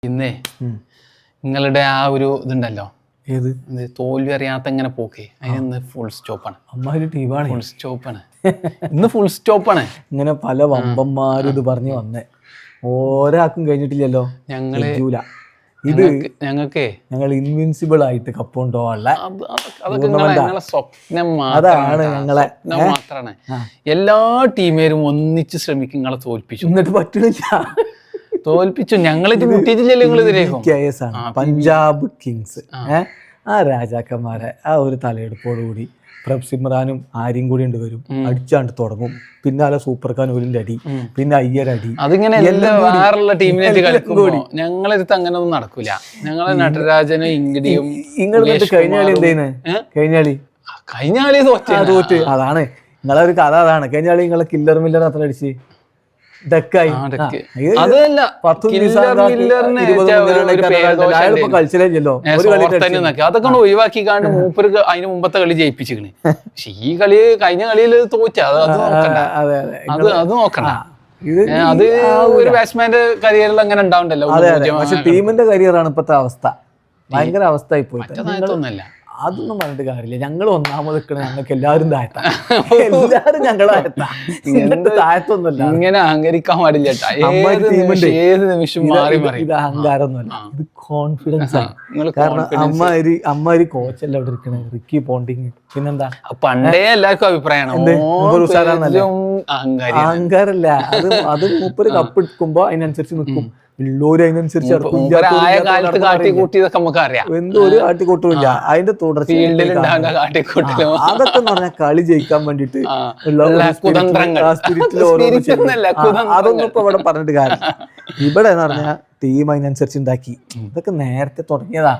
ഇന്നേ നിങ്ങളുടെ ആ ഒരു ഇതുണ്ടല്ലോ, ഏത് തോൽവി അറിയാത്ത ഇങ്ങനെ പോക്കേ, അതിന് ഫുൾ സ്റ്റോപ്പാണ്. അമ്മാതിരി ടീമാണ്. ഫുൾ സ്റ്റോപ്പാണ് ഇന്ന്, ഫുൾ സ്റ്റോപ്പാണ്. ഇങ്ങനെ പല വമ്പന്മാരും ഇത് പറഞ്ഞു വന്നേ, ഒരാൾക്കും കഴിഞ്ഞിട്ടില്ലല്ലോ. ഇത് ഞങ്ങൾ ഇൻവിൻസിബിൾ ആയിട്ട് കപ്പുണ്ടോള്ള അതാണ് ഞങ്ങളെ മാത്രമാണ്. എല്ലാ ടീമേരും ഒന്നിച്ച് ശ്രമിക്കും നിങ്ങളെ തോൽപ്പിച്ചു, എന്നിട്ട് പറ്റണില്ല. തോൽപ്പിച്ചു. ഞങ്ങളിത് മുട്ടിയിട്ടില്ലല്ലോ നിങ്ങളിതിലേക്കും. പഞ്ചാബ് കിങ്സ് ആ രാജാക്കന്മാരെ ആ ഒരു തലയെടുപ്പോടുകൂടി പ്രഭ് സിമ്രാനും ആര്യം കൂടി ഉണ്ട് വരും, അടിച്ചാണ്ട് തുടങ്ങും. പിന്നാലെ സൂപ്പർ ഖാൻ ഒലിന്റെ അടി, പിന്നെ അയ്യരടി. അതിങ്ങനെ വേറുള്ള ടീമിനായിട്ട് കളിക്കുമ്പോൾ ഞങ്ങളടുത്ത് അങ്ങനെ ഒന്നും നടക്കൂല. ഞങ്ങളെ നടരാജനും ഇംഗ്ലിയും കഴിഞ്ഞ കളി എന്തെയ്യുന്നത്? കഴിഞ്ഞ കളി തോറ്റ്. അതാണ് നിങ്ങളെ ഒരു കഥ. അതാണ് കഴിഞ്ഞ കളി നിങ്ങളെ കില്ലർ മില്ലർ അത്ര അടിച്ച് ഡക്കായി. അതല്ല, അതൊക്കെ ഒഴിവാക്കി കാണ്ട് മൂപ്പര് അതിന് മുമ്പത്തെ കളി ജയിപ്പിച്ചിക്കണ്. പക്ഷെ ഈ കളി കഴിഞ്ഞ കളിയിൽ തോറ്റ അത് നോക്കണ്ട. അത് ഒരു ബാറ്റ്സ്മാന്റെ കരിയറിൽ അങ്ങനെ ഉണ്ടാവണ്ടല്ലോ. പക്ഷെ ടീമിന്റെ കരിയറാണ് ഇപ്പത്തെ അവസ്ഥ. ഭയങ്കര അവസ്ഥ പോയി. അതൊന്നും പറഞ്ഞിട്ട് കാര്യമില്ല. ഞങ്ങൾ ഒന്നാമത് നിൽക്കണ ഞങ്ങൾക്ക് എല്ലാവരും താഴത്താ. എല്ലാരും ഞങ്ങളെ താഴത്തൊന്നുമല്ല. ഇങ്ങനെ അഹങ്കരിക്കാൻ പാടില്ല. ഇത് അഹങ്കാരമൊന്നുമല്ല, ഇത് കോൺഫിഡൻസ് ആണ്. കാരണം അമ്മാരി കോച്ചല്ല ഇവിടെ ഇരിക്കണേ, റിക്കി പോണ്ടിങ്. പിന്നെന്താ, പണ്ടേ എല്ലാവർക്കും അഭിപ്രായമാണ് അഹങ്കാരല്ല. അത് മൂപ്പര് കപ്പ് എടുക്കുമ്പോ അതിനനുസരിച്ച് നിൽക്കും. ഉള്ളൂര് അതിനനുസരിച്ച് എന്തോ ഒരു കാട്ടിക്കൂട്ടില്ല. അതിന്റെ തുടർച്ച അതൊക്കെ എന്ന് പറഞ്ഞാൽ കളി ജയിക്കാൻ വേണ്ടിട്ട് അതൊന്നും ഇപ്പൊ ഇവിടെ പറഞ്ഞിട്ട് കാര്യം. ഇവിടെ എന്ന് പറഞ്ഞാൽ ടീം അതിനനുസരിച്ച് ഉണ്ടാക്കി. ഇതൊക്കെ നേരത്തെ തുടങ്ങിയതാ.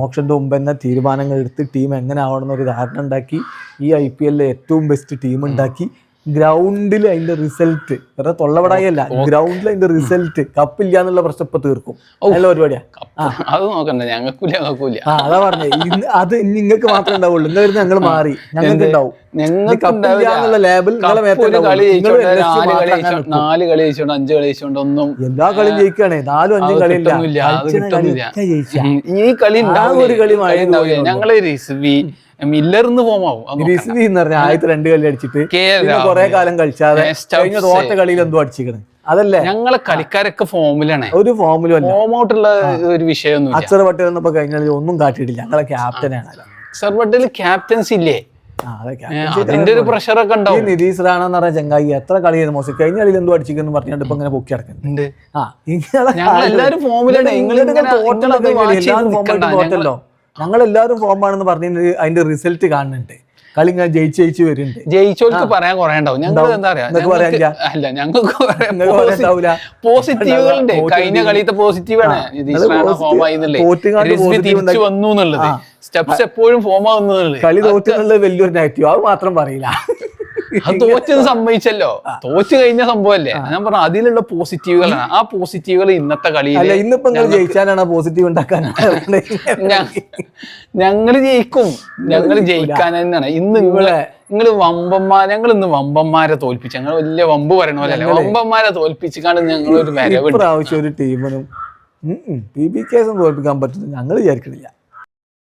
ഓപ്ഷന്റെ മുമ്പ് തന്നെ തീരുമാനങ്ങൾ എടുത്ത് ടീം എങ്ങനെ ആവണം ഒരു ധാരണ ഉണ്ടാക്കി ഈ IPL ഏറ്റവും ബെസ്റ്റ് ടീം ഉണ്ടാക്കി. ഗ്രൗണ്ടിൽ അതിന്റെ റിസൾട്ട് വേറെ തൊള്ളപടായല്ല, ഗ്രൗണ്ടിൽ അതിന്റെ റിസൾട്ട് കപ്പില്ല എന്നുള്ള പ്രശ്നം ഇപ്പൊ തീർക്കും. നല്ല പരിപാടിയാ. അത് നോക്കണ്ട, ഞങ്ങൾക്കില്ല. അതാ പറഞ്ഞേ, അത് നിങ്ങൾക്ക് മാത്രമേ ഉണ്ടാവുള്ളൂ. നിങ്ങൾ ഞങ്ങൾ മാറി, ഞങ്ങൾക്ക് ഉണ്ടാവും. ലേബൽ 4 കളി ജയിച്ചോണ്ട് 5 കളി ജയിച്ചോണ്ട് ഒന്നും എല്ലാ കളിയും ജയിക്കാണേ. 4 5 കളിയില്ല. ഈ കളി ഒരു കളി ഞങ്ങള് മില്ലറിന്ന് പോമാവും. റിസ്വി എന്ന് പറഞ്ഞാൽ ആദ്യത്തെ 2 കളി അടിച്ചിട്ട് കുറെ കാലം കളിച്ചാതെ കഴിഞ്ഞ തോറ്റ കളിയിൽ എന്തോ അടിച്ചിരിക്കണേ. അതല്ലേ ഞങ്ങളെ കളിക്കാരൊക്കെ ഫോമിലാണ്. ഒരു ഫോമിലും ഫോം ഔട്ടുള്ള ഒരു വിഷയമൊന്നും. അക്ഷർ പട്ടേൽ എന്നപ്പോ കഴിഞ്ഞ ഒന്നും കാട്ടിയിട്ടില്ല. ഞങ്ങളെ ക്യാപ്റ്റനാണ്. അക്ഷർ പട്ടേൽ ക്യാപ്റ്റൻസി ഇല്ലേ? അതിന്റെ ഒരു പ്രഷറൊക്കെ ഉണ്ടാവും. നിതീഷ് റാണ എന്ന് പറഞ്ഞ ചങ്ങായി എത്ര കളി ചെയ്ത് മോശം. കഴിഞ്ഞ കളിയിൽ എന്തോ അടിച്ചിരിക്കുന്നു പറഞ്ഞിട്ട് ഇപ്പൊ ഇങ്ങനെ പൊക്കി അടക്കുന്നുണ്ട്. എല്ലാവരും ഫോമിലാണ്. തോറ്റല്ലോ. ഞങ്ങളെല്ലാവരും ഫോമാണെന്ന് പറഞ്ഞിട്ട് അതിന്റെ റിസൾട്ട് കാണുന്നുണ്ട്. കളി ഇങ്ങനെ ജയിച്ച് വരുന്നുണ്ട്. ജയിച്ചോർക്ക് പറയാൻ കുറെ ഉണ്ടാവും. ഞങ്ങൾ എന്താ പറയാ, അല്ല ഞങ്ങൾക്ക് പോസിറ്റീവുകളുണ്ട്. കഴിഞ്ഞ കളിയത്തെ പോസിറ്റീവാണ് തിരിച്ചു വന്നു എന്നുള്ളത്. സ്റ്റെപ്സ് എപ്പോഴും ഫോം ആവുന്നത്. കളി തോറ്റുള്ളത് വലിയൊരു നെഗറ്റീവ്, അത് മാത്രം പറയില്ല. അത് തോറ്റത് സമ്മതിച്ചല്ലോ, തോറ്റ് കഴിഞ്ഞ സംഭവല്ലേ. ഞാൻ പറഞ്ഞു അതിലുള്ള പോസിറ്റീവുകളാണ്. ആ പോസിറ്റീവുകൾ ഇന്നത്തെ കളിയിൽ ഇന്നിപ്പോ ജയിച്ചാലാണ് പോസിറ്റീവ് ഉണ്ടാക്കാനാണ്. ഞങ്ങള് ജയിക്കും, ഞങ്ങള് ജയിക്കാൻ തന്നെയാണ്. ഇന്ന് നിങ്ങള് ഞങ്ങൾ ഇന്ന് വമ്പന്മാരെ തോൽപ്പിച്ചു. ഞങ്ങൾ വലിയ വമ്പ് പറയണ പോലെ അല്ല, വമ്പന്മാരെ തോൽപ്പിച്ചിക്കാണ്ട് ഞങ്ങൾ ഒരു പ്രാവശ്യം ഒരു ടീമിനും PBK തോൽപ്പിക്കാൻ പറ്റുന്നത് ഞങ്ങൾ വിചാരിക്കണില്ല.